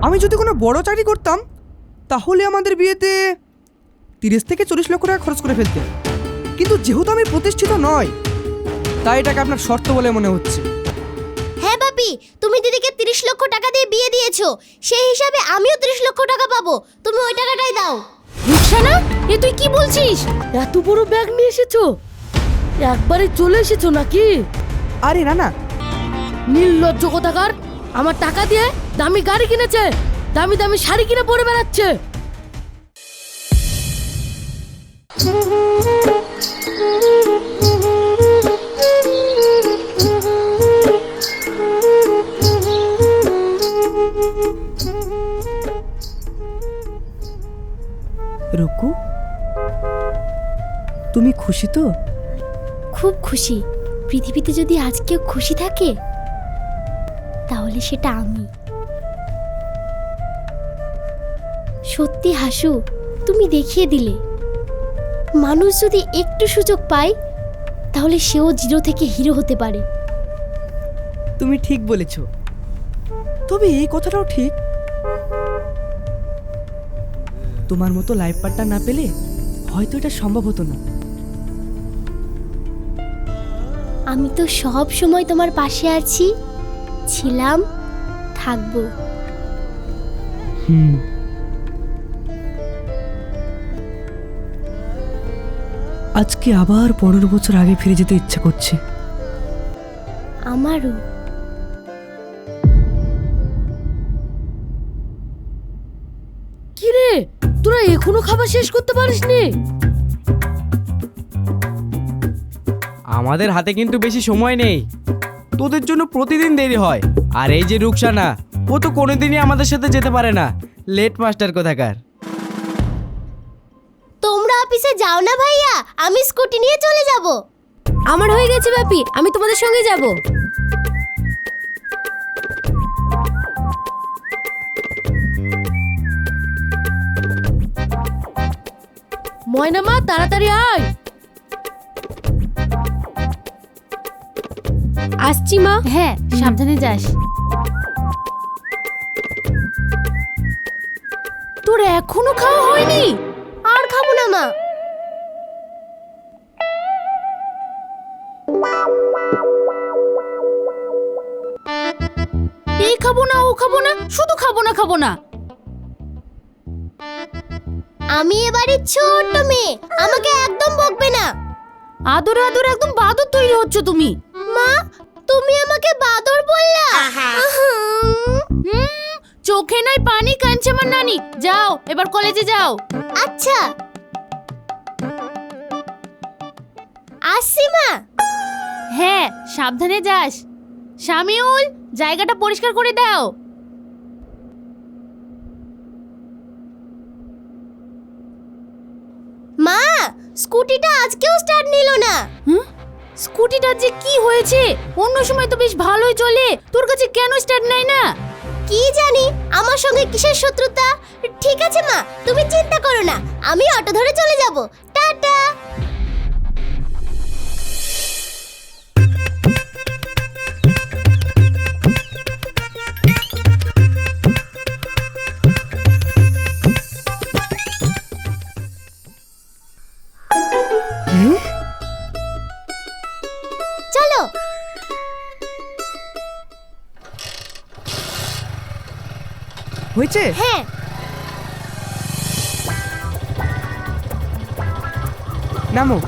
আমি যদি কোনো বড় চাকরি করতাম তাহলে আমাদের বিয়েতে 30 থেকে 40 লক্ষ টাকা খরচ করে ফেলতেন, কিন্তু যেহেতু আমি প্রতিষ্ঠিত নয় তাই এটাকে আপনার শর্ত বলে মনে হচ্ছে। হ্যাঁ বাপি, তুমি দিদিকে 30 লক্ষ টাকা দিয়ে বিয়ে দিয়েছো, সেই হিসাবে আমিও 30 লক্ষ টাকা পাবো। তুমি ওই টাকাটাই দাও। রুকসানা, এ তুই কি বলছিস? এত বড় ব্যাগ নিয়ে এসেছো, একবারে চলে এসেছো নাকি? আরে না না, নির্লজ্জ কোথাকার! আমার টাকা দিয়ে দামি গাড়ি কিনেছে, দামি দামি শাড়ি কিনে পরে বেড়াচ্ছে। রুকু, তুমি খুশি তো? খুব খুশি। পৃথিবীতে যদি আজ কেউ খুশি থাকে তাহলে সেটা আমি। সত্যি হাসু, তুমি দেখিয়ে দিলে মানুষ যদি একটু সুযোগ পায় তাহলে সেও জিরো থেকে হিরো হতে পারে। তুমি ঠিক বলেছ, তবে এই কথাটাও ঠিক, তোমার মতো লাইফ পার্টনার না পেলে হয়তো এটা সম্ভব হতো না। আমি তো সব সময় তোমার পাশে আছি, ছিলাম, থাকবো। আজকে আবার 15 বছর আগে ফিরে যেতে ইচ্ছা করছে। আমারও। কি রে, তোরা এখনো খাবার শেষ করতে পারিসনি? আমাদের হাতে কিন্তু বেশি সময় নেই, তোদের জন্য প্রতিদিন দেরি হয়। আর এই যে রুকসানা, ও তো কোনোদিনই আমাদের সাথে যেতে পারে না, লেট মাস্টার কোথাকার। তোমরা অফিসে যাও না ভাইয়া, আমি স্কুটি নিয়ে চলে যাব। আমার হয়ে গেছে বাপি, আমি তোমাদের সঙ্গে যাব। ময়না মা, তাড়াতাড়ি আয়। আসছি মা। হ্যাঁ, সাবধানে যাস। তোর এখনো খাওয়া হয়নি? আর খাবো না মা। এই খাবো না, ও খাবো না, শুধু খাবো না খাবো না। আমি এবারে ছোট্ট মেয়ে, আমাকে একদম বকবে না। আদরে আদরে একদম বাদর তৈরি হচ্ছ তুমি। মা, তুমি আমাকে বাদর বললা? চোখে নাই পানি, কাঁদছে আমার নানি। যাও, এবার কলেজে যাও। আচ্ছা, আসছি মা। হ্যাঁ, সাবধানে যাস। শামিউল, জায়গাটা পরিষ্কার করে দাও। মা, স্কুটিটা আজকেও স্টার্ট নিল না। স্কুটিটার যে কি হয়েছে? অন্য সময় তো বেশ ভালোই চলে, তোর কাছে কেন স্টার্ট নেয় না? কি জানি আমার সঙ্গে কিসের শত্রুতা। ঠিক আছে মা, তুমি চিন্তা করো না, আমি অটো ধরে চলে যাব। টাটা। চলো। হয়েছে? হ্যাঁ। নামো।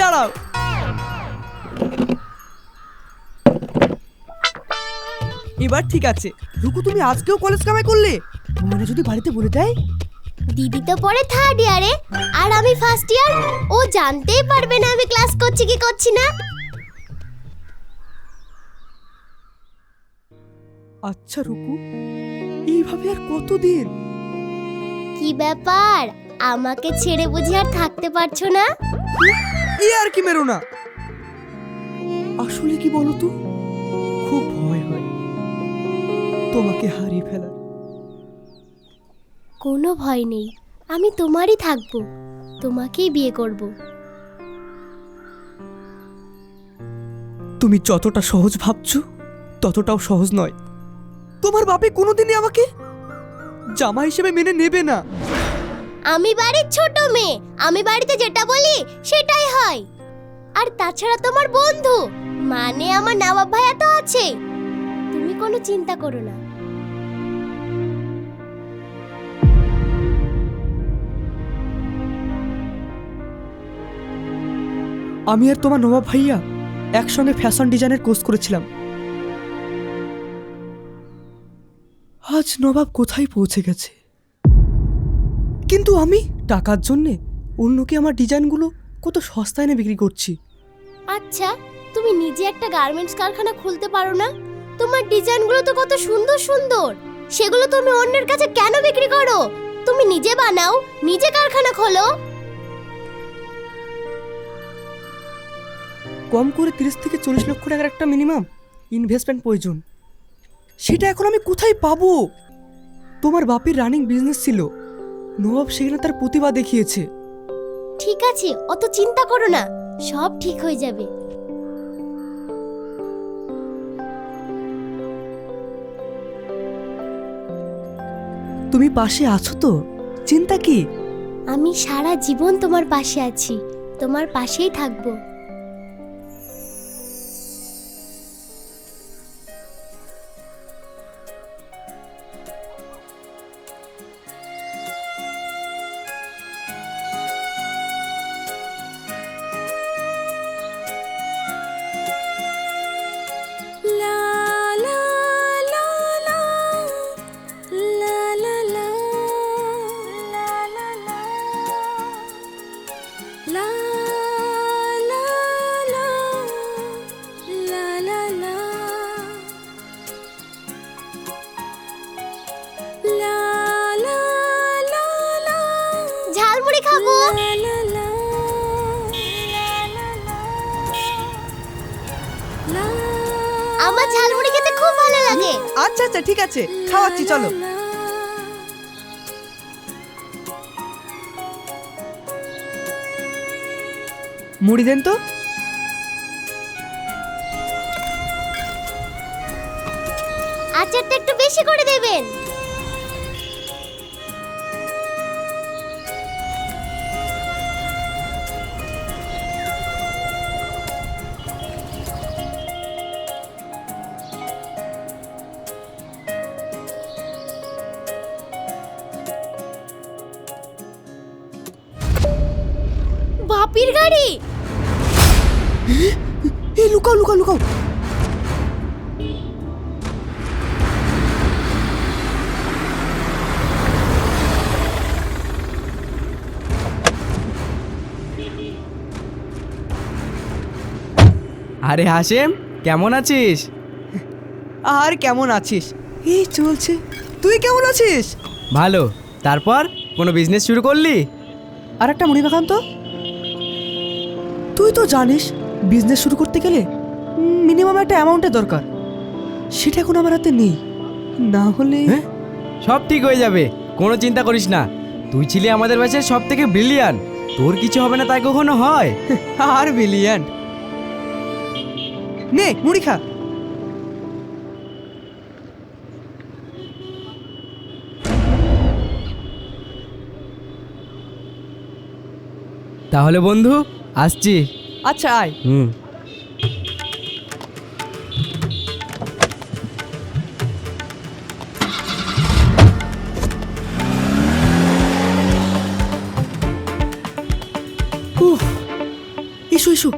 দাঁড়াও, এবার ঠিক আছে। রুকু, তুমি আজকেও কলেজ কামাই করলে? মানে যদি বাড়িতে বলে দেয়? দিদি তো পড়ে 3rd ইয়ারে আর আমি 1st ইয়ার, ও জানতেই পারবে না আমি ক্লাস করছি কি করছি না। আচ্ছা রুকু, এইভাবে আর কতদিন? কি ব্যাপার, আমাকে ছেড়ে বুঝি আর থাকতে পারছো না? আর কি মেরো না। আসলে কি বলো তো, খুব ভয় হয় তোমাকে হারিয়ে ফেলার। কোনো ভয় নেই, আমি তোমারই থাকবো, তোমাকেই বিয়ে করব। তুমি যতটা সহজ ভাবছো ততটাও সহজ নয়। তোমার বাপে কোনোদিনই আমাকে জামা হিসেবে মেনে নেবে না। আমি বাড়ির ছোট মেয়ে, আমি বাড়িতে যেটা বলি সেটাই হয়। আর তাছাড়া তোমার বন্ধু মানে আমার নবাব ভাইয়া তো আছে, তুমি কোনো চিন্তা করো না। আমি আর তোমার নবাব ভাইয়া একসঙ্গে ফ্যাশন ডিজাইনের কোর্স করেছিলাম। আজ নবাব কোথায় পৌঁছে গেছে, কিন্তু আমি টাকার জন্যে অন্যকে আমার ডিজাইনগুলো কত সস্তায় এনে বিক্রি করছি। আচ্ছা, তুমি নিজে একটা গার্মেন্টস কারখানা খুলতে পারো না? তোমার ডিজাইনগুলো তো কত সুন্দর সুন্দর, সেগুলো তুমি অন্যের কাছে কেন বিক্রি করো? তুমি নিজে বানাও, নিজে কারখানা খোলো। কম করে 30 থেকে 40 লক্ষ টাকার একটা মিনিমাম ইনভেস্টমেন্ট প্রয়োজন। সেটা এখন আমি কোথায় পাবো? তোমার বাপের রানিং বিজনেস ছিল, নবাব সেখানে তার প্রতিভা দেখিয়েছে। ঠিক আছে, অত চিন্তা করো না, সব ঠিক হয়ে যাবে। তুমি পাশে আছো তো, চিন্তা কি? আমি সারা জীবন তোমার পাশে আছি, তোমার পাশেই থাকবো। ঝালমুড়ি খাবো। আমার ঝালমুড়ি খেতে খুব ভালো লাগে। আচ্ছা আচ্ছা ঠিক আছে, খাওয়াচ্ছি, চলো। মুড়ি দেন তো। আচারটা একটু বেশি করে দেবেন। বাপির গাড়ি। এই লুকাও লুকাও লুকাও। আরে হাসেম, কেমন আছিস? আর কেমন আছিস? এই চলছে। তুই কেমন আছিস? ভালো। তারপর কোনো বিজনেস শুরু করলি? আর একটা মুড়ি মাখান তো। তুই তো জানিস বিজনেস শুরু করতে গেলে মিনিমাম একটা অ্যামাউন্টের দরকার, সেটা এখন আমার হাতে নেই। না হলে হ্যাঁ, সব ঠিক হয়ে যাবে, কোনো চিন্তা করিস না। তুই ছিলি আমাদের ব্যাচের সব থেকে ব্রিলিয়ান্ট, তোর কিছু হবে না তাই কখনো হয়? আর ব্রিলিয়ান্ট। নে মুড়ি খা। তাহলে বন্ধু আসছি। আচ্ছা আয়। উফ, এসো এসো।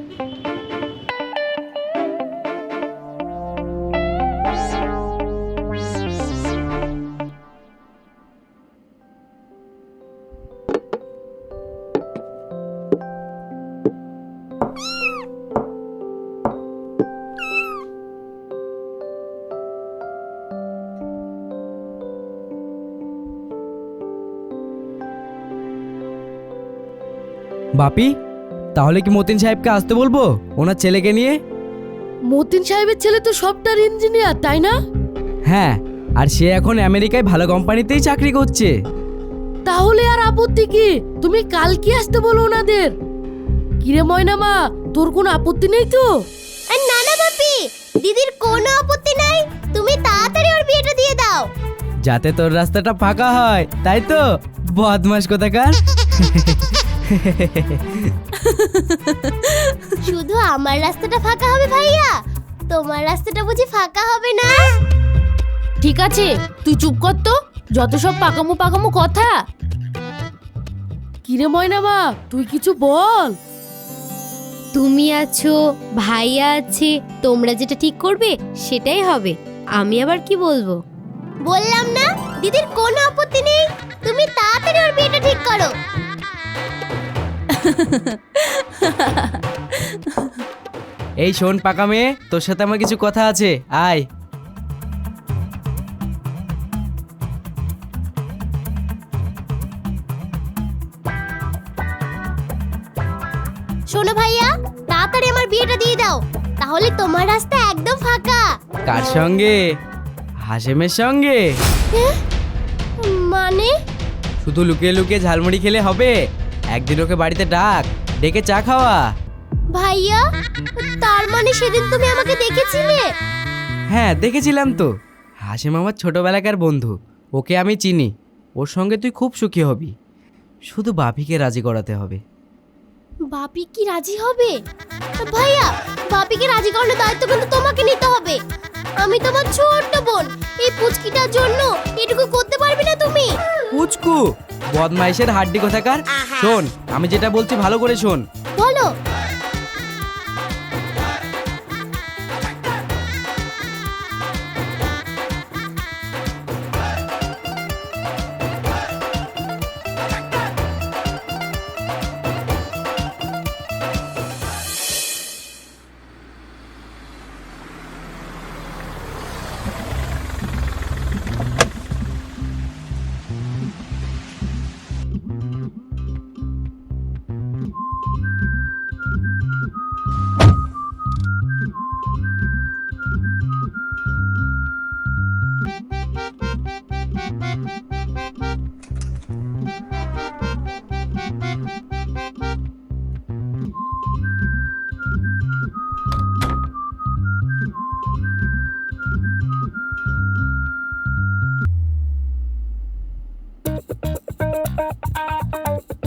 বাপি, তাহলে কি মতিন সাহেবকে আসতে বলবো ওনার ছেলেকে নিয়ে? মতিন সাহেবের ছেলে তো সফটওয়্যার ইঞ্জিনিয়ার, তাই না? হ্যাঁ, আর সে এখন আমেরিকায় ভালো কোম্পানিতেই চাকরি করছে। তাহলে আর আপত্তি কি? তুমি কালকে আসতে বলো ওনাদের। কিরে ময়না মা, তোর কোনো আপত্তি নেই তো? না না বাপি, দিদির কোনো আপত্তি নাই। তুমি তাড়াতাড়ি ওর বিয়েটা দিয়ে দাও। যাতে তোর রাস্তাটা ফাঁকা হয়, তাই তো? বদমাস কোথাকার। শুধু আমার রাস্তাটা ফাঁকা হবে ভাইয়া, তোমার রাস্তাটা বুঝি ফাঁকা হবে না? ঠিক আছে, তুই চুপ কর তো, যত সব পাকামো পাকামো কথা। কিরে ময়না মা, তুই কিছু বল। তুমি আছো, ভাইয়া আছে, তোমরা যেটা ঠিক করবে সেটাই হবে। আমি আবার কি বলবো? বললাম না দিদির কোনো আপত্তি নেই, তুমি তাড়াতাড়ি ওর বিয়েটা ঠিক করো। এই শোন পাকা মেয়ে, তোর সাথে আমার কিছু কথা আছে, আয়। শোনো ভাইয়া, তাড়াতাড়ি আমার বিয়েটা দিয়ে দাও, তাহলে তোমার রাস্তা একদম ফাঁকা। কার সঙ্গে? হাসেমের সঙ্গে? মানে? শুধু লুকিয়ে লুকিয়ে ঝালমুড়ি খেলে হবে? একদিন ওকে বাড়িতে ডাক, ডেকে চা খাওয়া। ভাইয়া, তার মানে সেদিন তুমি আমাকে দেখেছিলে? হ্যাঁ, দেখেছিলাম তো। হাসেম আমার ছোটবেলাকার বন্ধু, ওকে আমি চিনি। ওর সঙ্গে তুই খুব সুখী হবি, শুধু বাপিকে রাজি করাতে হবে। বাপি কি রাজি হবে? ভাইয়া, বাপিকে রাজি করানোর দায়িত্ব কিন্তু তোমাকে নিতে হবে। আমি তোমার ছোট্ট বোন, এই পুচকিটার জন্য এটুকু করতে পারবে না তুমি? পুচকু বদমাইশের হাড্ডি কোথাকার। শোন, আমি যেটা বলছি ভালো করে শোন। বলো।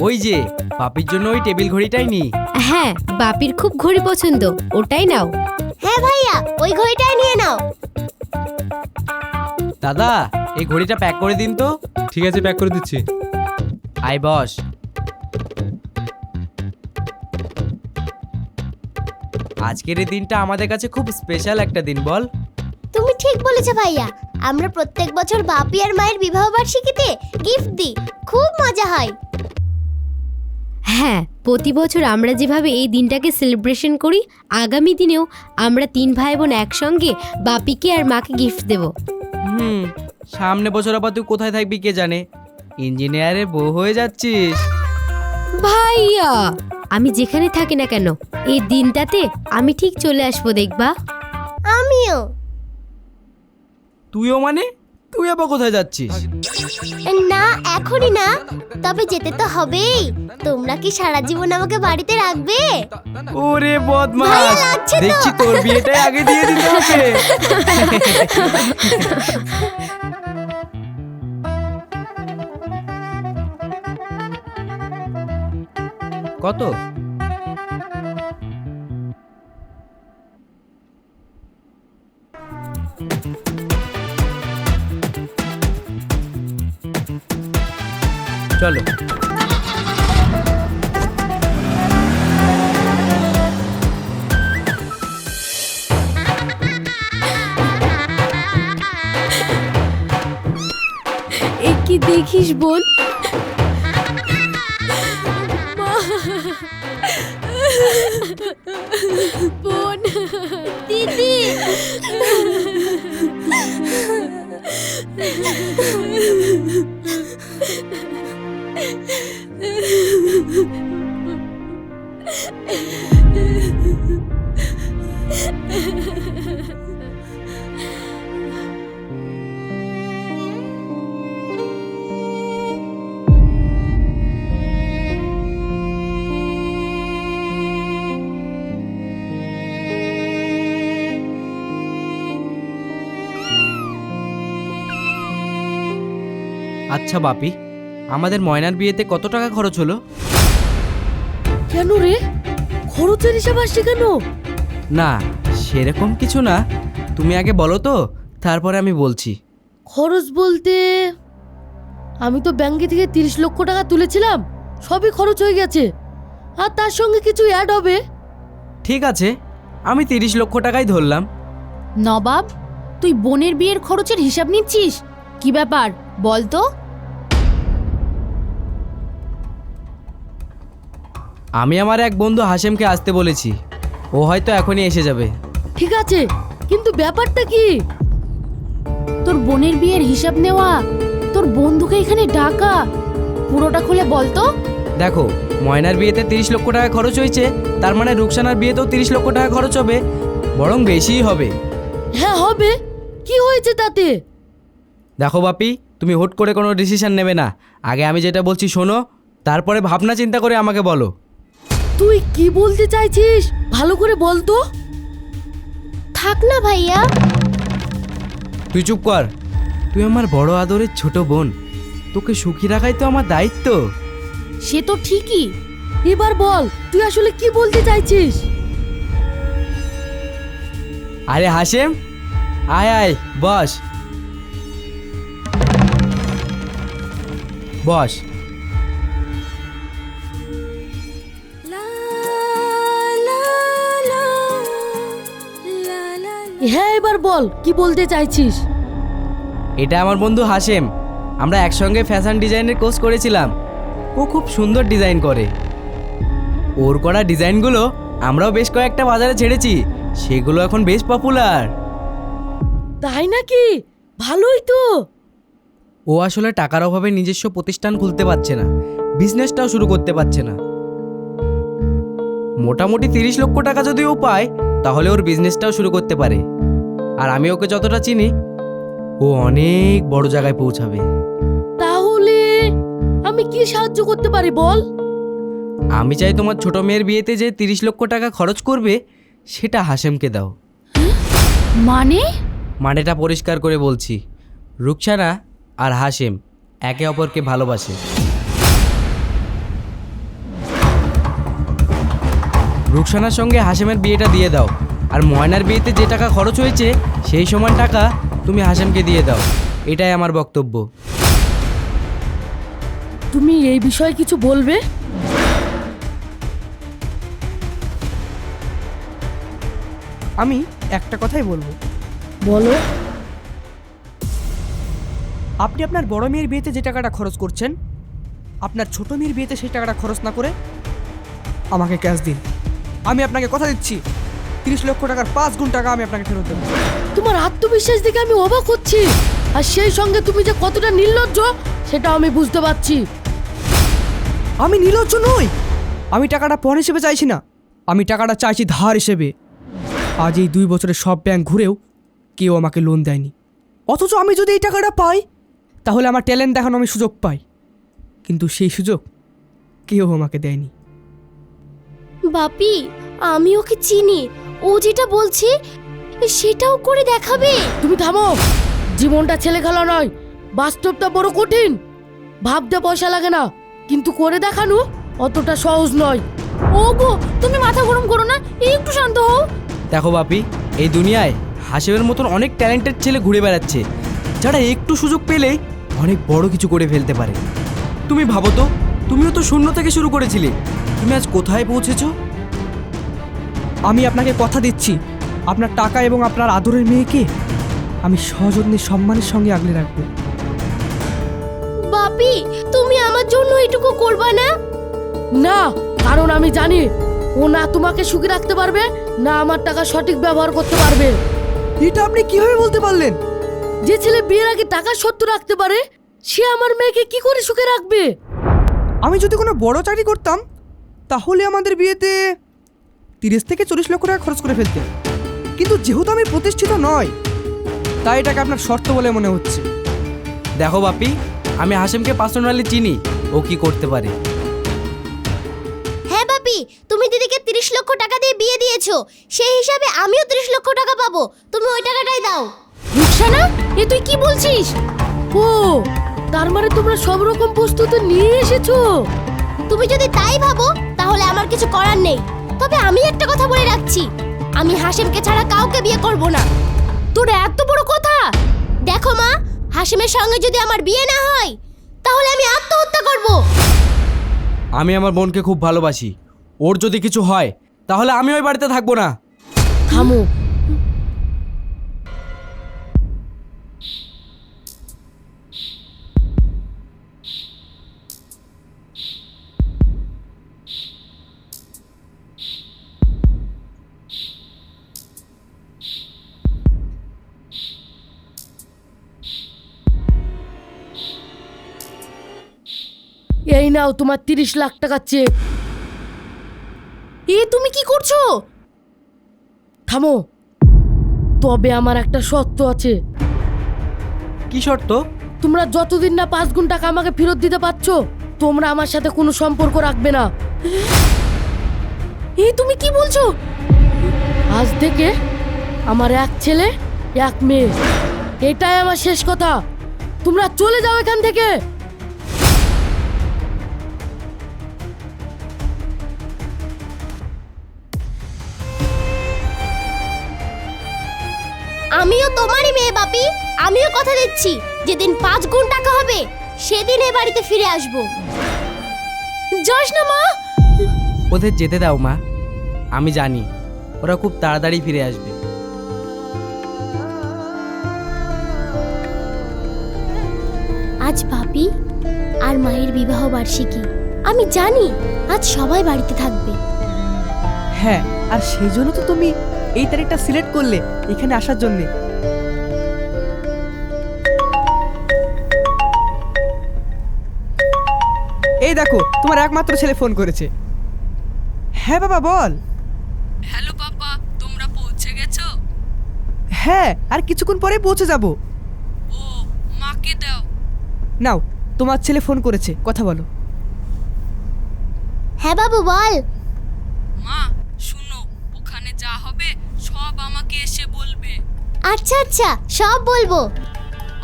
ওই যে বাপির জন্য ওই টেবিল ঘড়িটাই নি। হ্যাঁ, বাপির খুব ঘড়ি পছন্দ, ওটাই নাও। হ্যাঁ ভাইয়া, ওই ঘড়িটাই নিয়ে নাও। দাদা, এই ঘড়িটা প্যাক করে দিন তো। ঠিক আছে, প্যাক করে দিচ্ছি। আয় বস। আজকের এই দিনটা আমাদের কাছে খুব স্পেশাল একটা দিন, বল? তুমি ঠিক বলেছো ভাইয়া, আমরা প্রত্যেক বছর বাপি আর মায়ের বিবাহ বার্ষিকীতে গিফট দিই, খুব মজা হয়। হ্যাঁ, প্রতি বছর আমরা যেভাবে এই দিনটাকে সেলিব্রেশন করি, আগামী দিনেও আমরা 3 ভাই বোন একসঙ্গে বাপিকে আর মাকে গিফট দেব। সামনে বছর আবার তুই কোথায় থাকবি কে জানে, ইঞ্জিনিয়ারের বউ হয়ে যাচ্ছিস। ভাইয়া, আমি যেখানে থাকি না কেন, এই দিনটাতে আমি ঠিক চলে আসবো, দেখবা। আমিও। তুইও মানে? তুই আবার কোথায় যাচ্ছিস? না, এখনই না, তবে যেতে তো হবেই। তোমরা কি সারা জীবন আমাকে বাড়িতে রাখবে? ওরে বদমাস, ভাইয়া, লাগছে তো। দেখছি তোর বিয়েটাই আগে দিয়ে দিতে হবে। কত? চলো। এ কি দেখিস বোন? বোন, দিদি। আচ্ছা বাপি, আমাদের ময়নার বিয়েতে কত টাকা খরচ হলো? কেন রে, খরচের হিসাব আসছে কেন? না, সেরকম কিছু না। তুমি আগে বলো তো, তারপরে আমি বলছি। খরচ বলতে আমি তো ব্যাংকে থেকে 30 লক্ষ টাকা তুলেছিলাম, সবই খরচ হয়ে গেছে। আর তার সঙ্গে কিছু অ্যাড হবে। ঠিক আছে, আমি 30 লক্ষ টাকাই ধরলাম। নবাব, তুই বোনের বিয়ের খরচের হিসাব নিচ্ছিস? কি ব্যাপার বল তো? আমি আমার এক বন্ধু হাশেমকে আসতে বলেছি, ও হয়তো এখনই এসে যাবে। ঠিক আছে, কিন্তু ব্যাপারটা কি? তোর বোনের বিয়ের হিসাব নেওয়া, তোর বন্ধুকে এখানে ডাকা, পুরোটা খুলে বল তো। দেখো, ময়নার বিয়েতে 30 লক্ষ টাকা খরচ হয়েছে, তার মানে রুকসানার বিয়েতেও 30 লক্ষ টাকা খরচ হবে, বরং বেশিই হবে। হ্যাঁ হবে, কি হয়েছে তাতে? দেখো বাপি, তুমি হুট করে কোনো ডিসিশন নেবে না। আগে আমি যেটা বলছি শোনো, তারপরে ভাবনা চিন্তা করে আমাকে বলো। তুই কি বলতে চাইছিস ভালো করে বল তো। থাক না ভাইয়া। তুই চুপ কর। তুই আমার বড় আদরের ছোট বোন, তোকে সুখী রাখাই তো আমার দায়িত্ব। সে তো ঠিকই। এবার বল তুই আসলে কি বলতে চাইছিস। আরে হাশেম, আয় আয়, বস বস। হ্যাঁ এবার বল কি বলতে চাইছিস। এটা আমার বন্ধু হাশেম, আমরা একসঙ্গে ফ্যাশন ডিজাইনের কোর্স করেছিলাম। ও খুব সুন্দর ডিজাইন করে। ওর করা ডিজাইনগুলো আমরাও বেশ কয়েকটা বাজারে ছেড়েছি, সেগুলো এখন বেশ পপুলার। তাই নাকি? ভালোই তো। ও আসলে টাকার অভাবে নিজস্ব প্রতিষ্ঠান খুলতে পারছে না, বিজনেসটাও শুরু করতে পারছে না। মোটামুটি 30 লক্ষ টাকা যদি ও পায়, তাহলে ওর বিজনেসটাও শুরু করতে পারে। আর আমি ওকে যতটা চিনি, ও অনেক বড় জায়গায় পৌঁছাবে। তাহলে আমি কি সাহায্য করতে পারি বল। আমি চাই তোমার ছোট মেয়ের বিয়েতে যে 30 লক্ষ টাকা খরচ করবে, সেটা হাশেমকে দাও। মানে? মানেটা পরিষ্কার করে বলছি, রুকসানা আর হাশেম একে অপরকে ভালোবাসে। রুকসানার সঙ্গে হাশেমের বিয়েটা দিয়ে দাও, আর ময়নার বিয়েতে যে টাকা খরচ হয়েছে সেই সমান টাকা তুমি হাশেমকে দিয়ে দাও। এটাই আমার বক্তব্য। তুমি এই বিষয়ে কিছু বলবে? আমি একটা কথাই বলবো। বলো। আপনি আপনার বড় মেয়ের বিয়েতে যে টাকাটা খরচ করছেন, আপনার ছোট মেয়ের বিয়েতে সেই টাকাটা খরচ না করে আমাকে ক্যাশ দিন। আমি আপনাকে কথা দিচ্ছি, 30 লক্ষ টাকার 5 গুণ টাকা আমি আপনাকে ফেরত দেবো। তোমার আত্মবিশ্বাস দেখে আমি অবাক হচ্ছি, আর সেই সঙ্গে তুমি যে কতটা নির্লজ্জ সেটা আমি বুঝতে পারছি। আমি নির্লজ্জ নই, আমি টাকাটা পণ হিসেবে চাইছি না, আমি টাকাটা চাইছি ধার হিসেবে। আজ এই 2 বছরের সব ব্যাংক ঘুরেও কেউ আমাকে লোন দেয়নি, অথচ আমি যদি এই টাকাটা পাই তাহলে আমার ট্যালেন্ট দেখানো আমি সুযোগ পাই, কিন্তু সেই সুযোগ কেউ আমাকে দেয়নি। বাপি, আমি ওকে চিনি, ও যেটা বলছে সেটাও করে দেখাবে। তুমি থামো। জীবনটা ছেলে খেলা নয়, বাস্তবটা বড় কঠিন। ভাবতে পয়সা লাগে না, কিন্তু করে দেখানো অতটা সহজ নয়। ওগো, তুমি মাথা গরম করো না, একটু শান্ত হও। দেখো বাপি, এই দুনিয়ায় হাশেমের মতন অনেক ট্যালেন্টেড ছেলে ঘুরে বেড়াচ্ছে, যারা একটু সুযোগ পেলেই অনেক বড় কিছু করে ফেলতে পারে। তুমি ভাবো তো, তুমিও তো শূন্য থেকে শুরু করেছিলে, তুমি আজ কোথায় পৌঁছেছো? আমি আপনাকে কথা দিচ্ছি, আপনার টাকা এবং আপনার আদরের মেয়েকে আমি সযত্নে সম্মানের সঙ্গে আগলে রাখবো। বাপি, তুমি আমার জন্য এটুকু করবা না? না, কারণ আমি জানি ও না তোমাকে সুখী রাখতে পারবে, না আমার টাকা সঠিক ব্যবহার করতে পারবে। এটা আপনি কিভাবে বলতে পারলেন? যে ছেলে বিয়ের আগে টাকা সত্য রাখতে পারে, সে আমার মেয়েকে কি করে সুখে রাখবে? আমি যদি কোনো বড় চাকরি করতাম তাহলে আমাদের বিয়েতে 30 থেকে 40 লক্ষ টাকা খরচ করে ফেলতেন, কিন্তু যেহেতু আমি প্রতিষ্ঠিত নয়, তাই এটাকে আপনার শর্ত বলে মনে হচ্ছে। দেখো বাপি, আমি হাশেমকে পার্সোনালি চিনি, ও কি করতে পারে। হ্যাঁ বাপি, তুমি দিদিকে 30 লক্ষ টাকা দিয়ে বিয়ে দিয়েছো, সেই হিসাবে আমিও 30 লক্ষ টাকা পাবো। তুমি ওই টাকাটাই দাও। রুকসানা, এ তুই কি বলছিস? ও তার মানে তোমরা সব রকম প্রস্তুতি নিয়ে এসেছো? তুমি যদি তাই ভাবো তাহলে আমার কিছু করার নেই। তবে আমি একটা কথা বলে রাখছি, আমি হাসেমকে ছাড়া কাউকে বিয়ে করব না। তোর এত বড় কথা! দেখো মা, হাসেমের সঙ্গে যদি আমার বিয়ে না হয় তাহলে আমি আত্মহত্যা করব। আমি আমার বোনকে খুব ভালোবাসি, ওর যদি কিছু হয় তাহলে আমি ওই বাড়িতে থাকবো না। থামো। এই নাও তোমার 30 লাখ টাকা চেক। এ তুমি কি করছো? থামো। তবে আমার একটা শর্ত আছে। কি শর্ত? তোমরা যতদিন না 5 গুণ টাকা আমাকে ফেরত দিতে পারছো, তোমরা আমার সাথে কোনো সম্পর্ক রাখবে না। এ তুমি কি বলছো? আজ থেকে আমার এক ছেলে এক মেয়ে, এটাই আমার শেষ কথা। তোমরা চলে যাও এখান থেকে। আমিও তোমারই মেয়ে বাপি, আমিও কথা দিচ্ছি যেদিন 5 গুণ টাকা হবে সেদিন এই বাড়িতে ফিরে আসব। যাস না মা। ওদের যেতে দাও মা, আমি জানি ওরা খুব তাড়াতাড়ি ফিরে আসবে। আজ বাপি আর মায়ের বিবাহ বার্ষিকী, আমি জানি আজ সবাই বাড়িতে থাকবে। হ্যাঁ, আর সেই জন্য তো তুমি এই তারিখটা সিলেক্ট করলে এখানে আসার জন্য। এই দেখো, তোমার একমাত্র ছেলে ফোন করেছে। হ্যাঁ বাবা বল। হ্যালো পাপা, তোমরা পৌঁছে গেছো? হ্যাঁ, আর কিছুক্ষণ পরে পৌঁছে যাব। ও, মাকে দাও। নাও, তোমার ছেলে ফোন করেছে, কথা বলো। হ্যাঁ বাবু বল। মা শুনো, ওখানে যা হবে সব আমাকে এসে বলবে। আচ্ছা আচ্ছা, সব বলবো।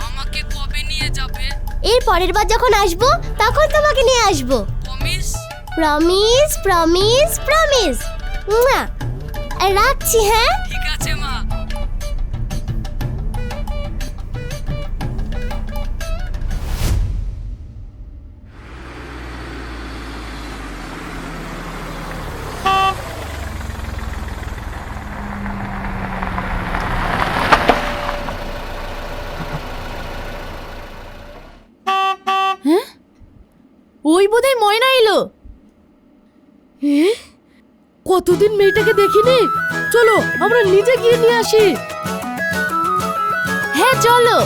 আমাকে কবে নিয়ে যাবে? এর পরের বার যখন আসবো তখন তোমাকে নিয়ে আসবো। প্রমিস? Promise promise promise. রাখছি। হ্যাঁ ঠিক আছে মা। ওই বোধহয় ময়না এলো। কতদিন মেয়েটাকে দেখিনি। চলো আমরা নিজে গিয়ে নিয়ে আসি। হ্যাঁ চলো।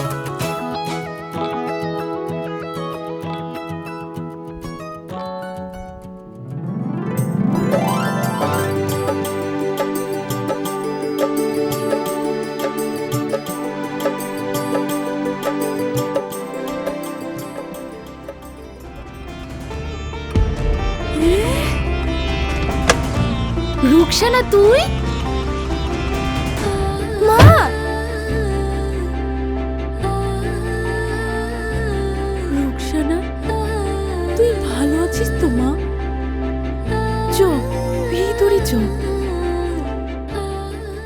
রুকসানা তুই? মা, রুকসানা তুই ভালো আছিস তো মা? চ ভিতরে চ।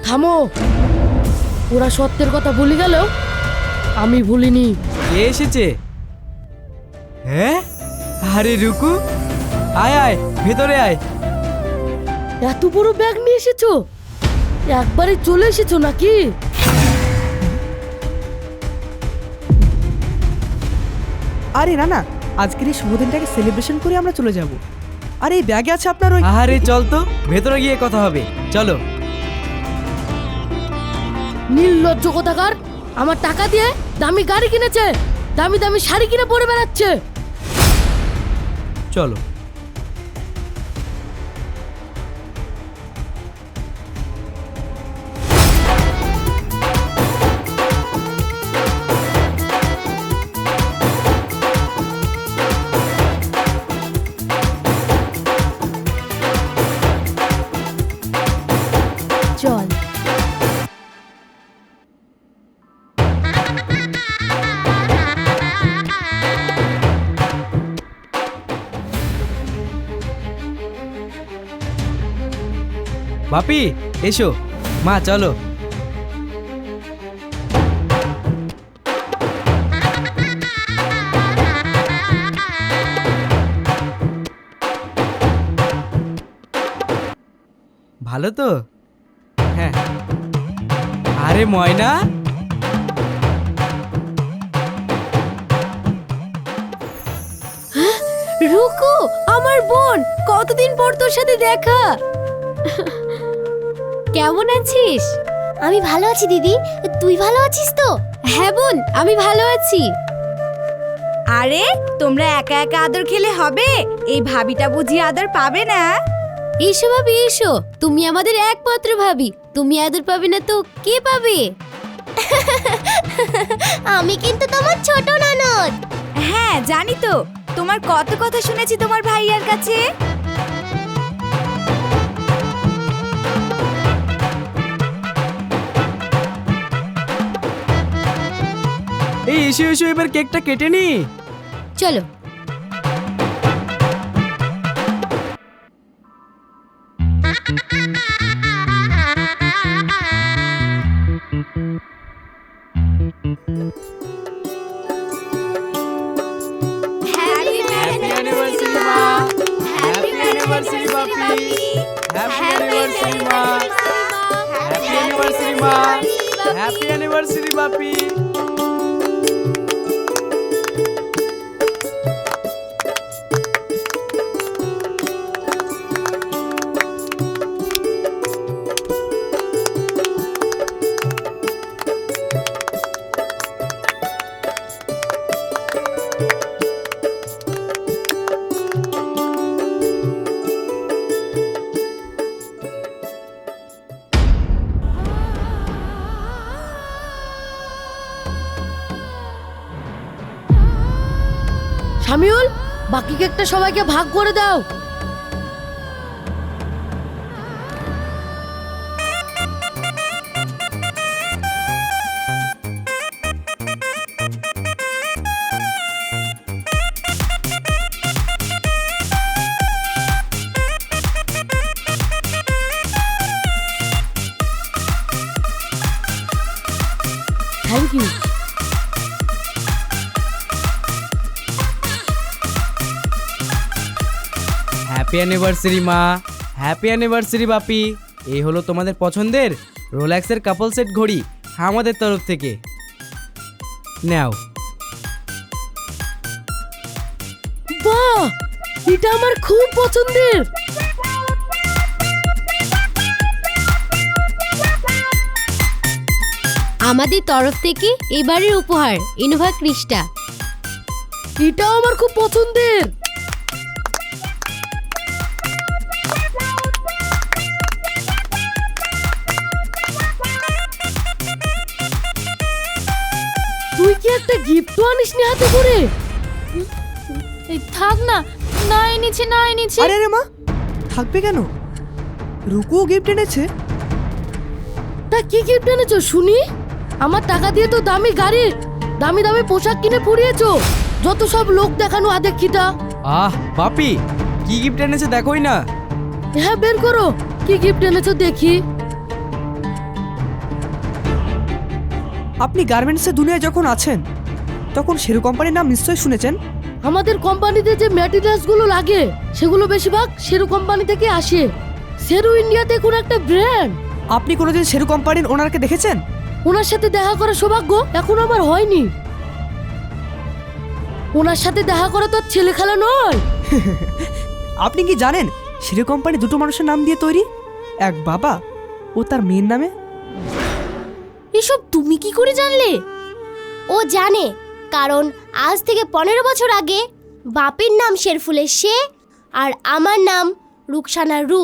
থামো। ওরা সত্যের কথা ভুলে গেলেও আমি ভুলিনি। কে এসেছে? হ্যাঁ, আরে রুকু, আয় আয় ভেতরে আয়। এত বড় ব্যাগ নিয়ে এসেছো? একবারে চলে এসেছো নাকি? আরে না না, আজকের এই শুভ দিনটাকে সেলিব্রেশন করে আমরা চলে যাব। আর এই ব্যাগে আছে আপনার ওই। আরে চল তো, ভেতরে গিয়ে কথা হবে, চলো। নির্লজ্জ কোথাকার, আমার টাকা দিয়ে দামি গাড়ি কিনেছে, দামি দামি শাড়ি কিনে পরে বেড়াচ্ছে। চলো। চল। বাপি এসো, মা চলো। ভালো তো? হ্যাঁ। আরে ময়না, রুকু, আমার বোন, কতদিন পর তোর সাথে দেখা। কেমন আছিস? আমি ভালো আছি দিদি, তুই ভালো আছিস তো? হ্যাঁ বোন, আমি ভালো আছি। আরে তোমরা একা একা আদর খেলে হবে? এই ভাবিটা বুঝি আদর পাবে না? এসো ভাবি এসো, তুমি আমাদের একমাত্র ভাবি, তুমি আদর পাবে না তো কে পাবে? আমি কিন্তু তোমার ছোট ননদ। হ্যাঁ জানি তো, তোমার কত কথা শুনেছি তোমার ভাইয়ার কাছে। এই এসো এসো, এবার কেকটা কেটে নি। চলো। হ্যাপি অ্যানিভার্সারি মা, হ্যাপি অ্যানিভার্সারি বাপি, হ্যাপি অ্যানিভার্সারি মা, হ্যাপি অ্যানিভার্সারি মা, হ্যাপি অ্যানিভার্সারি বাপি। শামিউল, বাকি কেকটা সবাইকে ভাগ করে দাও। Thank you. হ্যাপি অ্যানিভার্সারি মা, হ্যাপি অ্যানিভার্সারি বাপি। এই হলো তোমাদের পছন্দের রোলেক্সের কাপল সেট ঘড়ি আমাদের তরফ থেকে। নাও। বাহ, এটা আমার খুব পছন্দের। আমাদের তরফ থেকে এবারের উপহার ইনোভা ক্রিস্টা। এটাও আমার খুব পছন্দের। তুই কি একটা গিফট আনিস নি হাতে করে? থাক না, না এনেছি না এনেছি। আরে আরে মা, থাকবে কেন? রুকুও গিফট এনেছে। তা কি গিফট এনেছো শুনি? আমার টাকা দিয়ে তো দামি গাড়ি, দামি দামি পোশাক কিনে পরিয়েছো। যত সব লোক দেখানো আদেক্ষিতা। আহ বাপি, কি গিফট এনেছে দেখোই না। হ্যাঁ বের করো, কি গিফট এনেছো দেখি। আপনি গার্মেন্টসের দুনিয়ায় যখন আছেন তখন শেরু কোম্পানির নাম নিশ্চয়ই শুনেছেন। আমাদের কোম্পানিতে যে ম্যাটেরিয়ালসগুলো লাগে সেগুলো বেশিরভাগ শেরু কোম্পানি থেকে আসে। শেরু ইন্ডিয়াতে কোনো একটা ব্র্যান্ড। আপনি কোনোদিন শেরু কোম্পানির ওনারকে দেখেছেন? ওনার সাথে দেখা করার সৌভাগ্য এখনো আমার হয়নি। ওনার সাথে দেখা করা তো আর ছেলে খেলা নয়। আপনি কি জানেন শেরু কোম্পানি দুটো মানুষের নাম দিয়ে তৈরি, এক বাবা ও তার মেয়ের নামে। এসব তুমি কি করে জানলে? ও জানে, কারণ আজ থেকে 15 বছর আগে বাপির নাম শেরফুলের শে আর আমার নাম রুকসানা রু।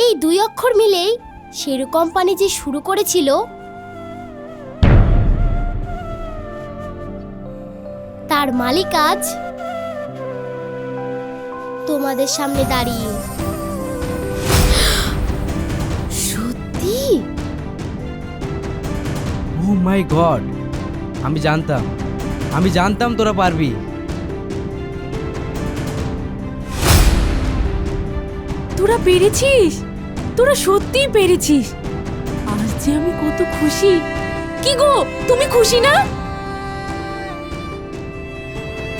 এই 2 অক্ষর মিলেই শেরু কোম্পানি যে শুরু করেছিল, তার মালিক আজ তোমাদের সামনে দাঁড়িয়ে। সত্যি? ও মাই গড, আমি জানতাম তোরা পারবি। তোরা পেরেছিস? তোরা সত্যিই পেরেছিস। আজ যে আমি কত খুশি। কি গো, তুমি খুশি না?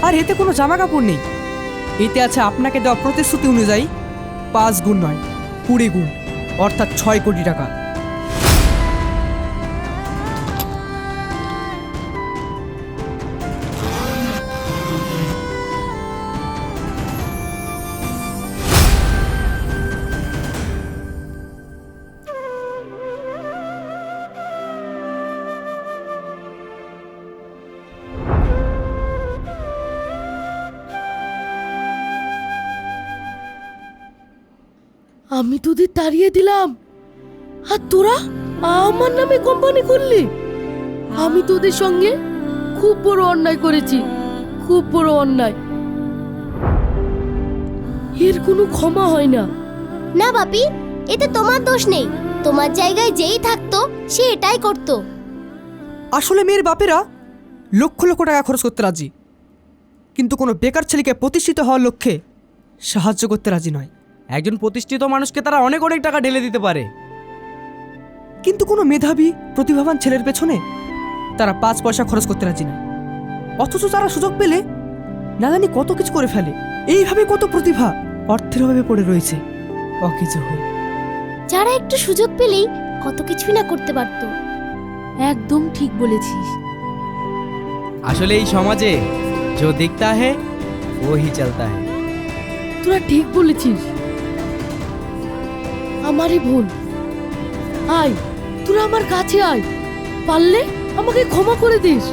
আর এতে কোনো জামা কাপড় নেই, এতে আছে আপনাকে দেওয়া প্রতিশ্রুতি অনুযায়ী 5 গুণ নয় 20 গুণ, অর্থাৎ 6 কোটি টাকা। আমি তোদের তাড়িয়ে দিলাম আর তোরা আমার নামে কোম্পানি করলি। আমি তোদের সঙ্গে খুব বড় অন্যায় করেছি, খুব বড় অন্যায়। এর কোনো ক্ষমা হয় না। না বাপি, এতে তোমার দোষ নেই। তোমার জায়গায় যেই থাকতো সে এটাই করতো। আসলে মেয়ের বাপেরা লক্ষ লক্ষ টাকা খরচ করতে রাজি, কিন্তু কোনো বেকার ছেলেকে প্রতিষ্ঠিত হওয়ার লক্ষ্যে সাহায্য করতে রাজি নয়। একজন প্রতিষ্ঠিত মানুষকে তারা অনেক অনেক টাকা ঢেলে দিতে পারে, কিন্তু কোনো মেধাবী প্রতিভাবান ছেলের পেছনে তারা 5 পয়সা খরচ করতে রাজি নয়। অথচ তারা সুযোগ পেলে না জানি কত কিছু করে ফেলে। এইভাবে কত প্রতিভা অর্থের অভাবে পড়ে রয়েছে অকেজো হয়ে। যারা একটু সুযোগ পেলেই কত কিছুই না করতে পারতো। একদম ঠিক বলেছিস। আসলে এই সমাজে जो दिखता है वो ही चलता है। তোরা ঠিক বলেছিস, আমারই ভুল। আয় তোরা আমার কাছে আয়, পারলে আমাকে ক্ষমা করে দিস।